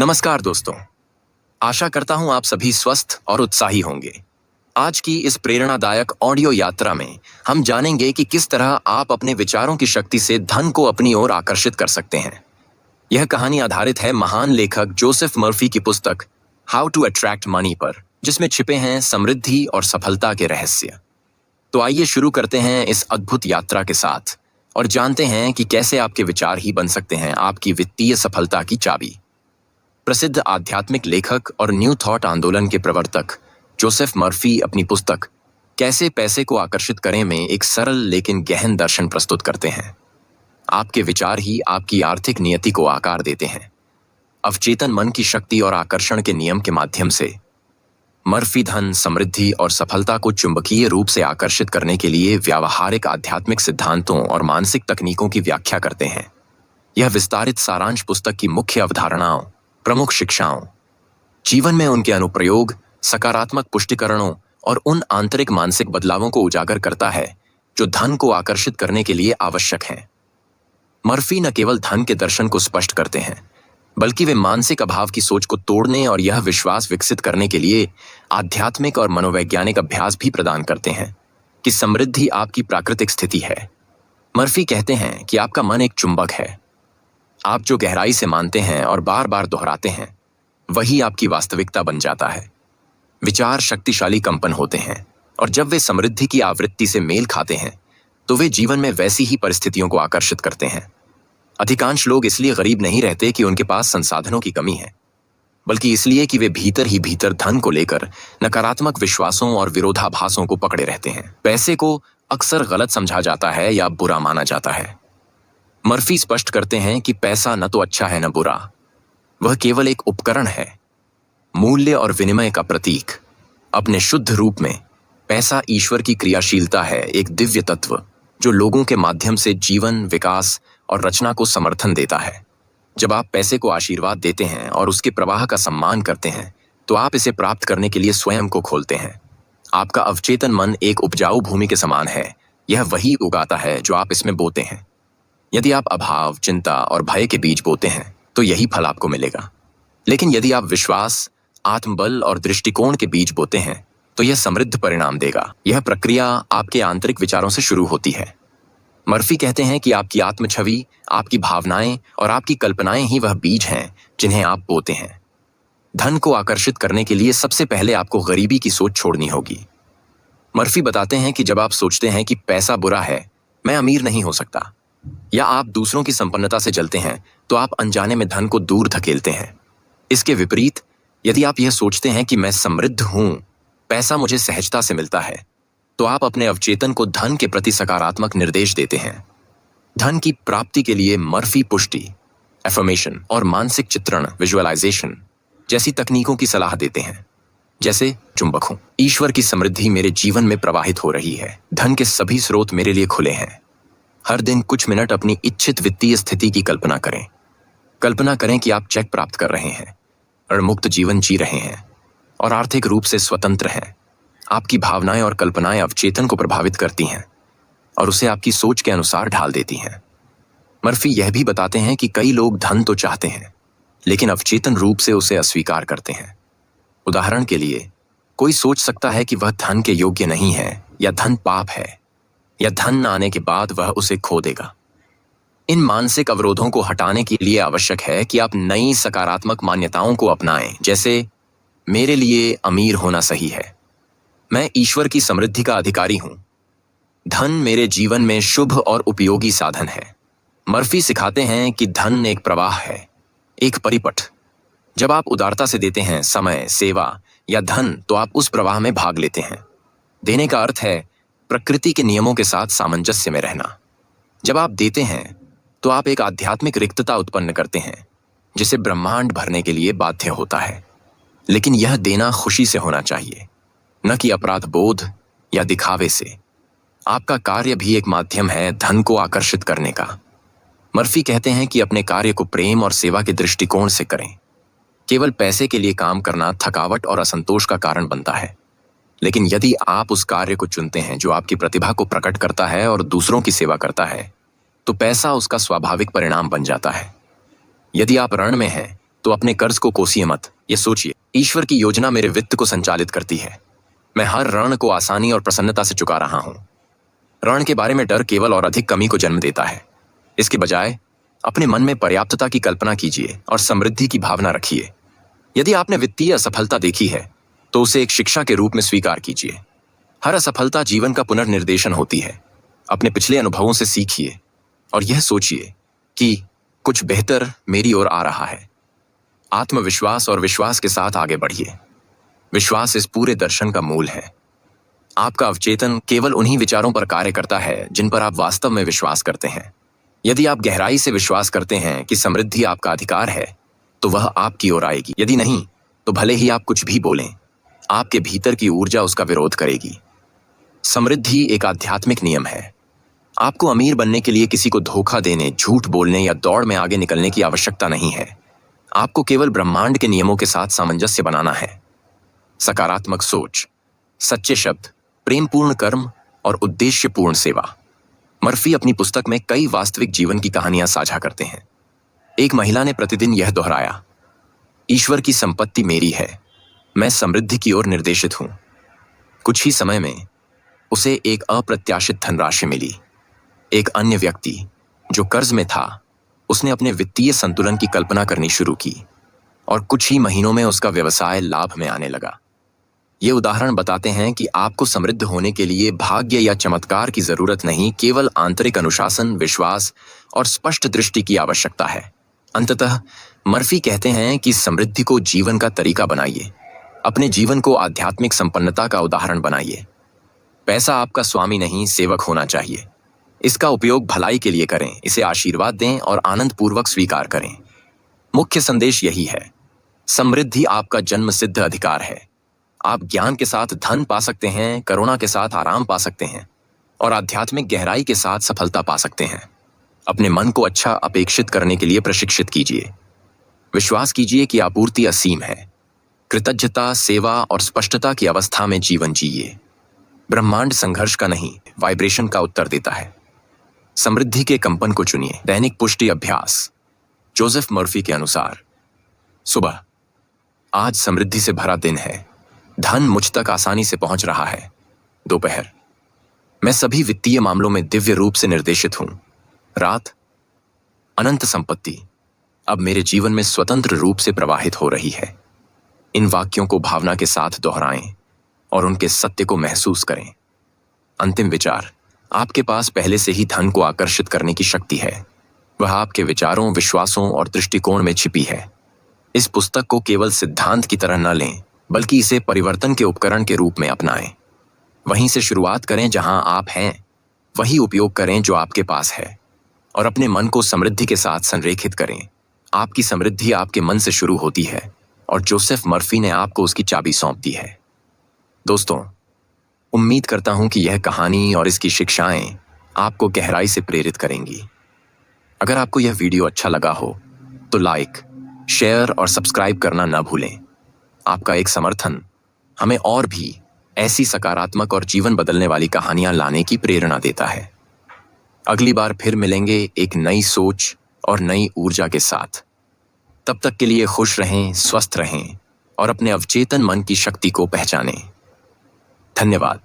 नमस्कार दोस्तों। आशा करता हूं आप सभी स्वस्थ और उत्साही होंगे। आज की इस प्रेरणादायक ऑडियो यात्रा में हम जानेंगे कि किस तरह आप अपने विचारों की शक्ति से धन को अपनी ओर आकर्षित कर सकते हैं। यह कहानी आधारित है महान लेखक जोसेफ मर्फी की पुस्तक हाउ टू अट्रैक्ट मनी पर, जिसमें छिपे हैं समृद्धि और सफलता के रहस्य। तो आइए शुरू करते हैं इस अद्भुत यात्रा के साथ और जानते हैं कि कैसे आपके विचार ही बन सकते हैं आपकी वित्तीय सफलता की चाबी। प्रसिद्ध आध्यात्मिक लेखक और न्यू थॉट आंदोलन के प्रवर्तक जोसेफ मर्फी अपनी पुस्तक कैसे पैसे को आकर्षित करें में एक सरल लेकिन गहन दर्शन प्रस्तुत करते हैं। आपके विचार ही आपकी आर्थिक नियति को आकार देते हैं। अवचेतन मन की शक्ति और आकर्षण के नियम के माध्यम से मर्फी धन, समृद्धि और सफलता को चुंबकीय रूप से आकर्षित करने के लिए व्यावहारिक आध्यात्मिक सिद्धांतों और मानसिक तकनीकों की व्याख्या करते हैं। यह विस्तारित सारांश पुस्तक की मुख्य अवधारणाओं, प्रमुख शिक्षाओं, जीवन में उनके अनुप्रयोग, सकारात्मक पुष्टिकरणों और उन आंतरिक मानसिक बदलावों को उजागर करता है जो धन को आकर्षित करने के लिए आवश्यक हैं। मर्फी न केवल धन के दर्शन को स्पष्ट करते हैं, बल्कि वे मानसिक अभाव की सोच को तोड़ने और यह विश्वास विकसित करने के लिए आध्यात्मिक और मनोवैज्ञानिक अभ्यास भी प्रदान करते हैं कि समृद्धि आपकी प्राकृतिक स्थिति है। मर्फी कहते हैं कि आपका मन एक चुंबक है। आप जो गहराई से मानते हैं और बार बार दोहराते हैं, वही आपकी वास्तविकता बन जाता है। विचार शक्तिशाली कंपन होते हैं और जब वे समृद्धि की आवृत्ति से मेल खाते हैं तो वे जीवन में वैसी ही परिस्थितियों को आकर्षित करते हैं। अधिकांश लोग इसलिए गरीब नहीं रहते कि उनके पास संसाधनों की कमी है, बल्कि इसलिए कि वे भीतर ही भीतर धन को लेकर नकारात्मक विश्वासों और विरोधाभासों को पकड़े रहते हैं। पैसे को अक्सर गलत समझा जाता है या बुरा माना जाता है। मर्फी स्पष्ट करते हैं कि पैसा न तो अच्छा है न बुरा, वह केवल एक उपकरण है, मूल्य और विनिमय का प्रतीक। अपने शुद्ध रूप में पैसा ईश्वर की क्रियाशीलता है, एक दिव्य तत्व जो लोगों के माध्यम से जीवन, विकास और रचना को समर्थन देता है। जब आप पैसे को आशीर्वाद देते हैं और उसके प्रवाह का सम्मान करते हैं, तो आप इसे प्राप्त करने के लिए स्वयं को खोलते हैं। आपका अवचेतन मन एक उपजाऊ भूमि के समान है, यह वही उगाता है जो आप इसमें बोते हैं। यदि आप अभाव, चिंता और भय के बीज बोते हैं तो यही फल आपको मिलेगा। लेकिन यदि आप विश्वास, आत्मबल और दृष्टिकोण के बीज बोते हैं तो यह समृद्ध परिणाम देगा। यह प्रक्रिया आपके आंतरिक विचारों से शुरू होती है। मर्फी कहते हैं कि आपकी आत्मछवि, आपकी भावनाएं और आपकी कल्पनाएं ही वह बीज हैं जिन्हें आप बोते हैं। धन को आकर्षित करने के लिए सबसे पहले आपको गरीबी की सोच छोड़नी होगी। मर्फी बताते हैं कि जब आप सोचते हैं कि पैसा बुरा है, मैं अमीर नहीं हो सकता, या आप दूसरों की संपन्नता से जलते हैं, तो आप अनजाने में धन को दूर धकेलते हैं। इसके विपरीत, यदि आप यह सोचते हैं कि मैं समृद्ध हूं, पैसा मुझे सहजता से मिलता है, तो आप अपने अवचेतन को धन के प्रति सकारात्मक निर्देश देते हैं। धन की प्राप्ति के लिए मर्फी पुष्टि, एफर्मेशन और मानसिक चित्रण, विजुअलाइजेशन जैसी तकनीकों की सलाह देते हैं। जैसे चुंबक हूं, ईश्वर की समृद्धि मेरे जीवन में प्रवाहित हो रही है, धन के सभी स्रोत मेरे लिए खुले हैं। हर दिन कुछ मिनट अपनी इच्छित वित्तीय स्थिति की कल्पना करें। कल्पना करें कि आप चेक प्राप्त कर रहे हैं, ऋणमुक्त जीवन जी रहे हैं और आर्थिक रूप से स्वतंत्र हैं। आपकी भावनाएं और कल्पनाएं अवचेतन को प्रभावित करती हैं और उसे आपकी सोच के अनुसार ढाल देती हैं। मर्फी यह भी बताते हैं कि कई लोग धन तो चाहते हैं, लेकिन अवचेतन रूप से उसे अस्वीकार करते हैं। उदाहरण के लिए, कोई सोच सकता है कि वह धन के योग्य नहीं है, या धन पाप है, या धन न आने के बाद वह उसे खो देगा। इन मानसिक अवरोधों को हटाने के लिए आवश्यक है कि आप नई सकारात्मक मान्यताओं को अपनाएं, जैसे मेरे लिए अमीर होना सही है, मैं ईश्वर की समृद्धि का अधिकारी हूं, धन मेरे जीवन में शुभ और उपयोगी साधन है। मर्फी सिखाते हैं कि धन एक प्रवाह है, एक परिपथ। जब आप उदारता से देते हैं, समय, सेवा या धन, तो आप उस प्रवाह में भाग लेते हैं। देने का अर्थ है प्रकृति के नियमों के साथ सामंजस्य में रहना। जब आप देते हैं तो आप एक आध्यात्मिक रिक्तता उत्पन्न करते हैं जिसे ब्रह्मांड भरने के लिए बाध्य होता है। लेकिन यह देना खुशी से होना चाहिए, न कि अपराध बोध या दिखावे से। आपका कार्य भी एक माध्यम है धन को आकर्षित करने का। मर्फी कहते हैं कि अपने कार्य को प्रेम और सेवा के दृष्टिकोण से करें। केवल पैसे के लिए काम करना थकावट और असंतोष का कारण बनता है। लेकिन यदि आप उस कार्य को चुनते हैं जो आपकी प्रतिभा को प्रकट करता है और दूसरों की सेवा करता है, तो पैसा उसका स्वाभाविक परिणाम बन जाता है। यदि आप ऋण में हैं तो अपने कर्ज को कोसिए मत। ये सोचिए, ईश्वर की योजना मेरे वित्त को संचालित करती है। मैं हर ऋण को आसानी और प्रसन्नता से चुका रहा हूं। ऋण के बारे में डर केवल और अधिक कमी को जन्म देता है। इसके बजाय अपने मन में पर्याप्तता की कल्पना कीजिए और समृद्धि की भावना रखिए। यदि आपने वित्तीय असफलता देखी है तो उसे एक शिक्षा के रूप में स्वीकार कीजिए। हर असफलता जीवन का पुनर्निर्देशन होती है। अपने पिछले अनुभवों से सीखिए और यह सोचिए कि कुछ बेहतर मेरी ओर आ रहा है। आत्मविश्वास और विश्वास के साथ आगे बढ़िए। विश्वास इस पूरे दर्शन का मूल है। आपका अवचेतन केवल उन्हीं विचारों पर कार्य करता है जिन पर आप वास्तव में विश्वास करते हैं। यदि आप गहराई से विश्वास करते हैं कि समृद्धि आपका अधिकार है तो वह आपकी ओर आएगी। यदि नहीं तो भले ही आप कुछ भी बोलें, आपके भीतर की ऊर्जा उसका विरोध करेगी। समृद्धि एक आध्यात्मिक नियम है। आपको अमीर बनने के लिए किसी को धोखा देने, झूठ बोलने या दौड़ में आगे निकलने की आवश्यकता नहीं है। आपको केवल ब्रह्मांड के नियमों के साथ सामंजस्य बनाना है। सकारात्मक सोच, सच्चे शब्द, प्रेमपूर्ण कर्म और उद्देश्यपूर्ण सेवा। मर्फी अपनी पुस्तक में कई वास्तविक जीवन की कहानियां साझा करते हैं। एक महिला ने प्रतिदिन यह दोहराया, ईश्वर की संपत्ति मेरी है, मैं समृद्धि की ओर निर्देशित हूं। कुछ ही समय में उसे एक अप्रत्याशित धनराशि मिली। एक अन्य व्यक्ति जो कर्ज में था, उसने अपने वित्तीय संतुलन की कल्पना करनी शुरू की और कुछ ही महीनों में उसका व्यवसाय लाभ में आने लगा। ये उदाहरण बताते हैं कि आपको समृद्ध होने के लिए भाग्य या चमत्कार की जरूरत नहीं, केवल आंतरिक अनुशासन, विश्वास और स्पष्ट दृष्टि की आवश्यकता है। अंततः मर्फी कहते हैं कि समृद्धि को जीवन का तरीका बनाइए। अपने जीवन को आध्यात्मिक संपन्नता का उदाहरण बनाइए। पैसा आपका स्वामी नहीं, सेवक होना चाहिए। इसका उपयोग भलाई के लिए करें, इसे आशीर्वाद दें और आनंद पूर्वक स्वीकार करें। मुख्य संदेश यही है, समृद्धि आपका जन्मसिद्ध अधिकार है। आप ज्ञान के साथ धन पा सकते हैं, करुणा के साथ आराम पा सकते हैं और आध्यात्मिक गहराई के साथ सफलता पा सकते हैं। अपने मन को अच्छा अपेक्षित करने के लिए प्रशिक्षित कीजिए। विश्वास कीजिए कि आपूर्ति असीम है। कृतज्ञता, सेवा और स्पष्टता की अवस्था में जीवन जिए। ब्रह्मांड संघर्ष का नहीं, वाइब्रेशन का उत्तर देता है। समृद्धि के कंपन को चुनिए। दैनिक पुष्टि अभ्यास। जोसेफ मर्फी के अनुसार, सुबह, आज समृद्धि से भरा दिन है, धन मुझ तक आसानी से पहुंच रहा है। दोपहर, मैं सभी वित्तीय मामलों में दिव्य रूप से निर्देशित हूं। रात, अनंत संपत्ति अब मेरे जीवन में स्वतंत्र रूप से प्रवाहित हो रही है। इन वाक्यों को भावना के साथ दोहराएं और उनके सत्य को महसूस करें। अंतिम विचार, आपके पास पहले से ही धन को आकर्षित करने की शक्ति है। वह आपके विचारों, विश्वासों और दृष्टिकोण में छिपी है। इस पुस्तक को केवल सिद्धांत की तरह न लें, बल्कि इसे परिवर्तन के उपकरण के रूप में अपनाएं। वहीं से शुरुआत करें जहां आप हैं, वही उपयोग करें जो आपके पास है और अपने मन को समृद्धि के साथ संरेखित करें। आपकी समृद्धि आपके मन से शुरू होती है और जोसेफ मर्फी ने आपको उसकी चाबी सौंप दी है। दोस्तों, उम्मीद करता हूं कि यह कहानी और इसकी शिक्षाएं आपको गहराई से प्रेरित करेंगी। अगर आपको यह वीडियो अच्छा लगा हो तो लाइक, शेयर और सब्सक्राइब करना न भूलें। आपका एक समर्थन हमें और भी ऐसी सकारात्मक और जीवन बदलने वाली कहानियां लाने की प्रेरणा देता है। अगली बार फिर मिलेंगे एक नई सोच और नई ऊर्जा के साथ। तब तक के लिए खुश रहें, स्वस्थ रहें और अपने अवचेतन मन की शक्ति को पहचानें। धन्यवाद।